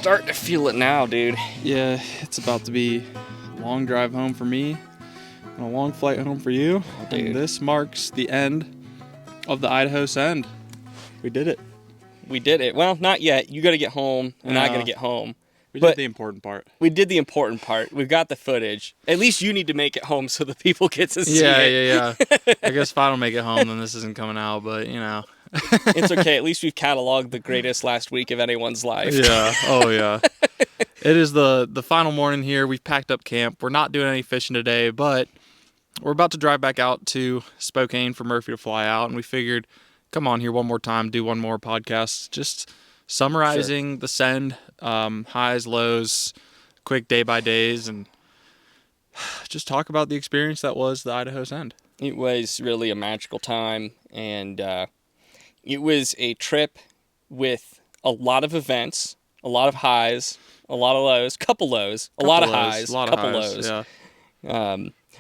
starting to feel it now, dude. Yeah, it's about to be a long drive home for me and a long flight home for you. Dude. And this marks the end of the Idaho Send. We did it. We did it. Well, not yet. You got to get home, and I got to get home. We did the important part. We did the important part. We've got the footage. At least you need to make it home so the people get to see it. Yeah. I guess if I don't make it home, then this isn't coming out, but you know. It's okay. At least we've cataloged the greatest last week of anyone's life. Yeah. Oh, yeah. It is the final morning here. We've packed up camp. We're not doing any fishing today, but we're about to drive back out to Spokane for Murphy to fly out, and we figured, come on here one more time, do one more podcast, just summarizing the Send, highs, lows, quick day-by-days, and just talk about the experience that was the Idaho Send. It was really a magical time, and it was a trip with a lot of events, a lot of highs, a lot of lows, couple lows, a lot of highs, couple lows. Yeah.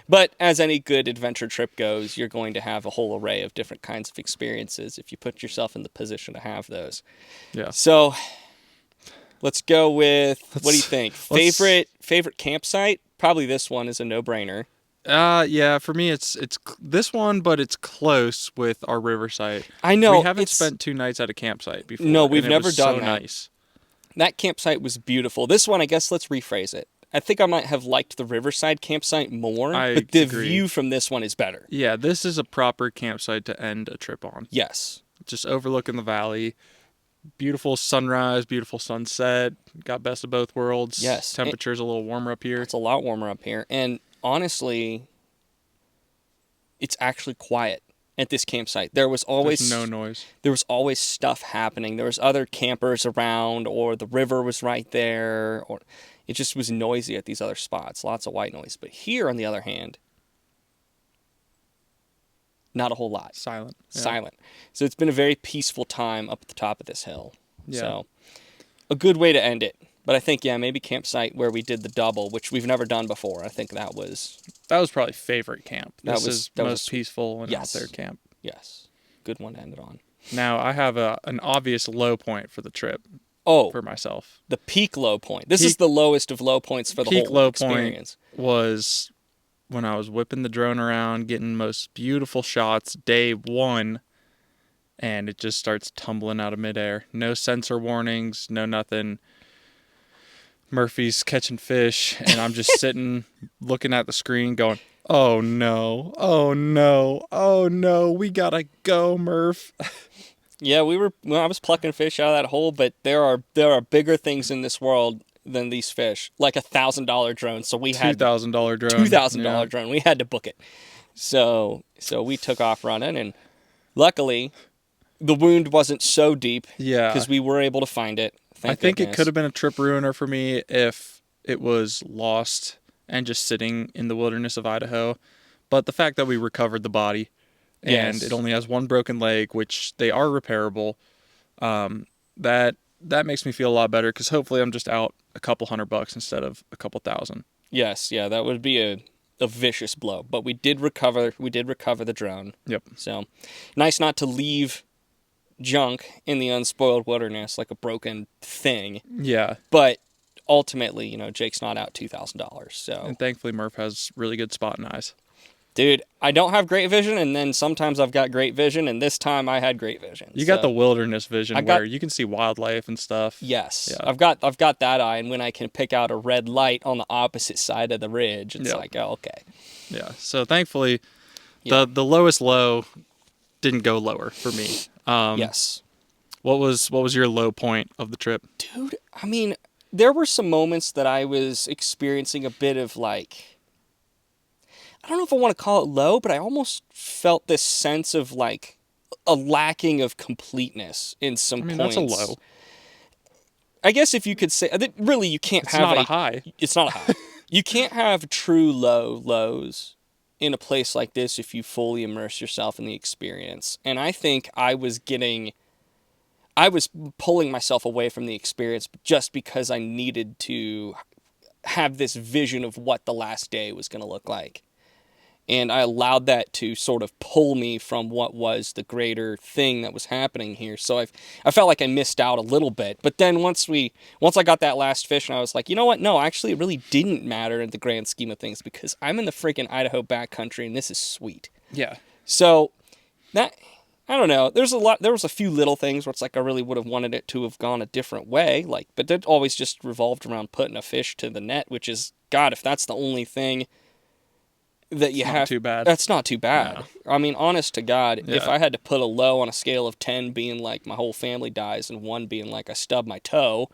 But as any good adventure trip goes, you're going to have a whole array of different kinds of experiences if you put yourself in the position to have those. Yeah. So let's go with, what do you think? Favorite campsite? Probably this one is a no-brainer. Yeah, for me it's this one, but it's close with our river site. I know. We haven't spent 2 nights at a campsite before. No, we've never done so that. Nice. That campsite was beautiful. This one, I guess let's rephrase it. I think I might have liked the Riverside campsite more, but the view from this one is better. Yeah, this is a proper campsite to end a trip on. Yes. Just overlooking the valley. Beautiful sunrise, beautiful sunset. Got best of both worlds. Yes. Temperature's a little warmer up here. It's a lot warmer up here. And honestly, it's actually quiet at this campsite. There's no noise. There was always stuff happening. There was other campers around, or the river was right there, or it just was noisy at these other spots. Lots of white noise. But here, on the other hand, not a whole lot. Silent. Yeah. Silent. So it's been a very peaceful time up at the top of this hill. Yeah. So a good way to end it. But I think, maybe campsite where we did the double, which we've never done before. I think that was probably favorite camp. This is most peaceful and out there camp. Yes. Good one to end it on. Now, I have an obvious low point for the trip. For myself. The peak low point. This is the lowest of low points for the whole low experience. Point was when I was whipping the drone around, getting most beautiful shots day 1, and it just starts tumbling out of midair. No sensor warnings, no nothing. Murphy's catching fish, and I'm just sitting looking at the screen going, oh no, oh no, oh no, we gotta go, Murph. Yeah, I was plucking fish out of that hole, but there are bigger things in this world than these fish, like $1,000 drone. So we had $2,000 drone. $2,000 drone. We had to book it. So we took off running, and luckily, the wound wasn't so deep. Yeah, because we were able to find it. I think it could have been a trip ruiner for me if it was lost and just sitting in the wilderness of Idaho. But the fact that we recovered the body, and it only has 1 broken leg, which they are repairable, that makes me feel a lot better, because hopefully I'm just out a couple $100 instead of a couple thousand. Yes, yeah, that would be a vicious blow. But we did recover the drone. Yep. So nice not to leave junk in the unspoiled wilderness like a broken thing. Yeah. But ultimately, Jake's not out $2,000. So. And thankfully Murph has really good spotting eyes. Dude, I don't have great vision, and then sometimes I've got great vision, and this time I had great vision. You got the wilderness vision where you can see wildlife and stuff. Yes. Yeah. I've got that eye, and when I can pick out a red light on the opposite side of the ridge, it's like, oh, okay. Yeah. So thankfully, the lowest low didn't go lower for me. Yes. What was your low point of the trip? Dude, I mean, there were some moments that I was experiencing a bit of I don't know if I want to call it low, but I almost felt this sense of a lacking of completeness in some points. That's a low. I guess if you could say, really, you can't have a high. It's not a high. You can't have true lows in a place like this if you fully immerse yourself in the experience. And I think I was pulling myself away from the experience just because I needed to have this vision of what the last day was going to look like. And I allowed that to sort of pull me from what was the greater thing that was happening here. So I felt like I missed out a little bit. But then once I got that last fish, and I was like, you know what? No, actually, it really didn't matter in the grand scheme of things, because I'm in the freaking Idaho backcountry, and this is sweet. Yeah. So that, I don't know. There was a few little things where it's like I really would have wanted it to have gone a different way. Like, but it always just revolved around putting a fish to the net, which is, God, if that's the only thing that you have, too bad. that's not too bad. No. I mean, honest to God, Yeah. if I had to put a low on a scale of 10 being like my whole family dies and 1 being like I stubbed my toe,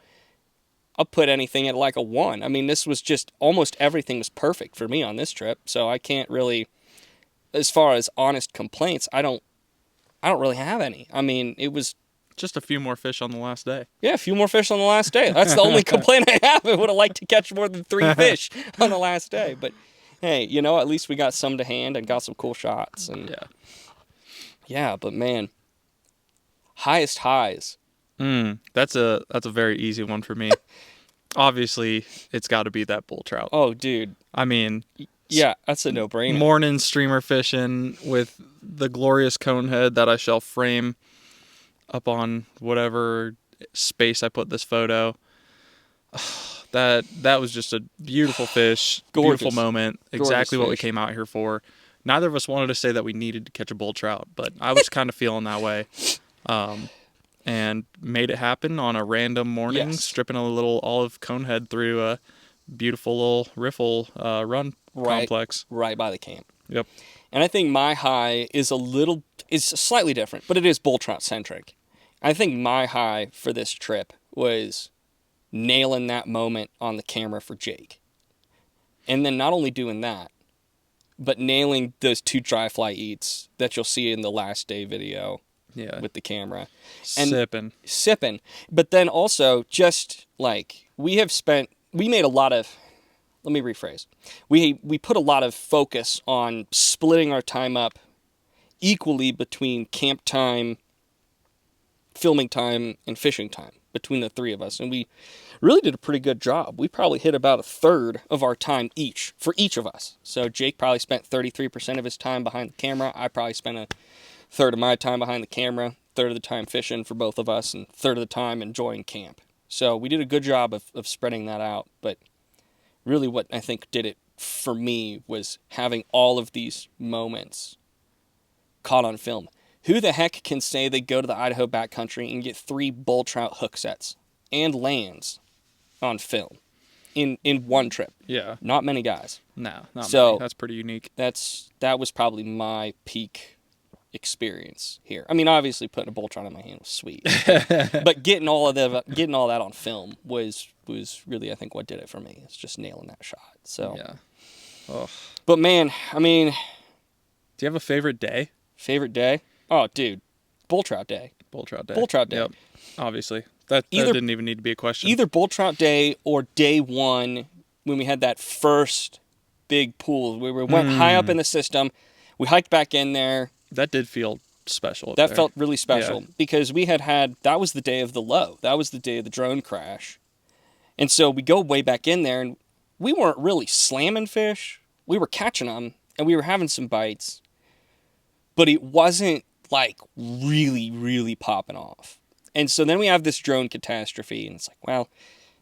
I'll put anything at like a 1. I mean, this was just, almost everything was perfect for me on this trip, so I can't really, as far as honest complaints, I don't really have any. I mean, it was Just a few more fish on the last day. a few more fish on the last day. That's the only complaint I have. I would have liked to catch more than 3 fish on the last day, but hey, you know, at least we got some to hand and got some cool shots. And yeah, but man, highest highs. That's a very easy one for me. Obviously, it's got to be that bull trout. Oh, dude. I mean, yeah, that's a no-brainer. Morning streamer fishing with the glorious cone head that I shall frame up on whatever space I put this photo. That was just a beautiful fish, beautiful moment, exactly what we came out here for. Neither of us wanted to say that we needed to catch a bull trout, but I was kind of feeling that way. And made it happen on a random morning, stripping a little olive conehead through a beautiful little riffle run complex. Right by the camp. Yep. And I think my high is slightly different, but it is bull trout centric. I think my high for this trip was nailing that moment on the camera for Jake. And then not only doing that, but nailing those 2 dry fly eats that you'll see in the last day video with the camera. And sipping. But then also just like we made a lot of, let me rephrase. We put a lot of focus on splitting our time up equally between camp time, filming time, and fishing time between the 3 of us. And we really did a pretty good job. We probably hit about a third of our time for each of us. So Jake probably spent 33% of his time behind the camera. I probably spent a third of my time behind the camera, third of the time fishing for both of us, and third of the time enjoying camp. So we did a good job of spreading that out. But really what I think did it for me was having all of these moments caught on film. Who the heck can say they go to the Idaho backcountry and get 3 bull trout hook sets and lands on film in one trip? Yeah. Not many guys. No, not many. That's pretty unique. That was probably my peak experience here. I mean, obviously putting a bull trout in my hand was sweet, but getting all that on film was really, I think, what did it for me. It's just nailing that shot. So yeah. Oh. But man, I mean, do you have a favorite day? Favorite day? Oh, dude, bull trout day. Bull trout day. Bull trout day. Yep. Obviously, that didn't even need to be a question. Either bull trout day or day 1 when we had that first big pool. We went high up in the system. We hiked back in there. That did feel special. That felt really special because we had that was the day of the low. That was the day of the drone crash. And so we go way back in there, and we weren't really slamming fish. We were catching them, and we were having some bites. But it wasn't like really, really popping off. And so then we have this drone catastrophe, and it's like, well,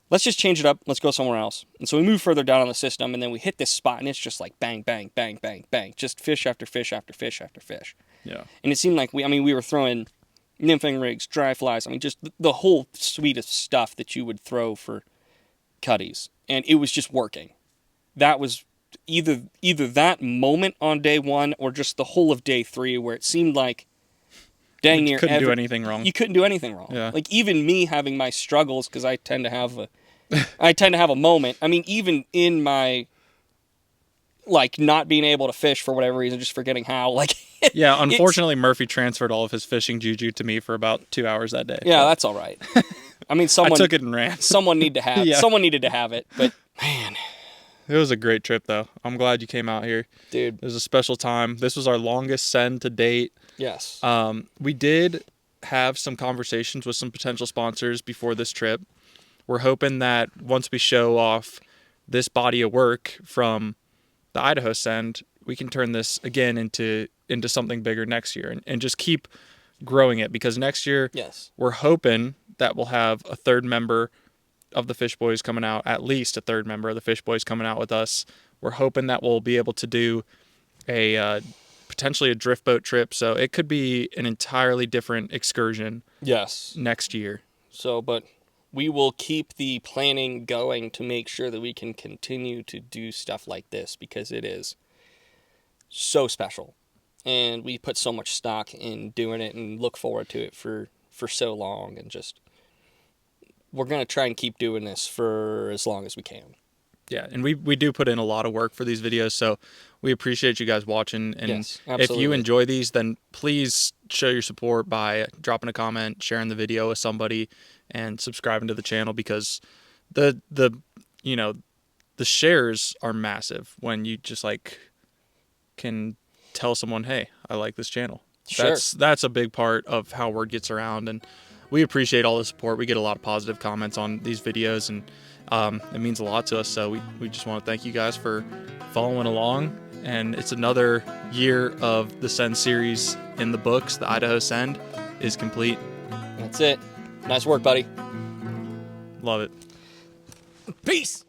let's just change it up. Let's go somewhere else. And so we move further down on the system, and then we hit this spot, and it's just like bang, bang, bang, bang, bang. Just fish after fish after fish after fish. Yeah. And it seemed like we were throwing nymphing rigs, dry flies. I mean, just the whole suite of stuff that you would throw for cutties. And it was just working. That was either that moment on day 1 or just the whole of day 3 where it seemed like dang near you couldn't do anything wrong. You couldn't do anything wrong. Yeah. Like even me having my struggles, because I tend to have a moment. I mean, even in my like not being able to fish for whatever reason, just forgetting how. Like yeah, unfortunately, Murphy transferred all of his fishing juju to me for about 2 hours that day. Yeah, that's all right. I mean, I took it and ran. Someone needed to have it. But man, it was a great trip though. I'm glad you came out here, dude. It was a special time. This was our longest send to date. Yes. We did have some conversations with some potential sponsors before this trip. We're hoping that once we show off this body of work from the Idaho send, turn this again into something bigger next year, and just keep growing it, because next year Yes. we're hoping that we'll have a third member of the Fish Boys coming out, at least a third member of the Fish Boys coming out with us. We're hoping that we'll be able to do a potentially a drift boat trip, so it could be an entirely different excursion. Yes. Next year. So, but we will keep the planning going to make sure that we can continue to do stuff like this, because it is so special. And we put so much stock in doing it and look forward to it for so long. And just, we're going to try and keep doing this for as long as we can. Yeah, and we do put in a lot of work for these videos, so we appreciate you guys watching. And yes, if you enjoy these, then please show your support by dropping a comment, sharing the video with somebody, and subscribing to the channel, because the shares are massive when you just like can tell someone, hey, I like this channel. Sure. That's a big part of how word gets around, and we appreciate all the support. We get a lot of positive comments on these videos, and it means a lot to us. So we just want to thank you guys for following along. And it's another year of the Send series in the books. The Idaho Send is complete. That's it. Nice work, buddy. Love it. Peace.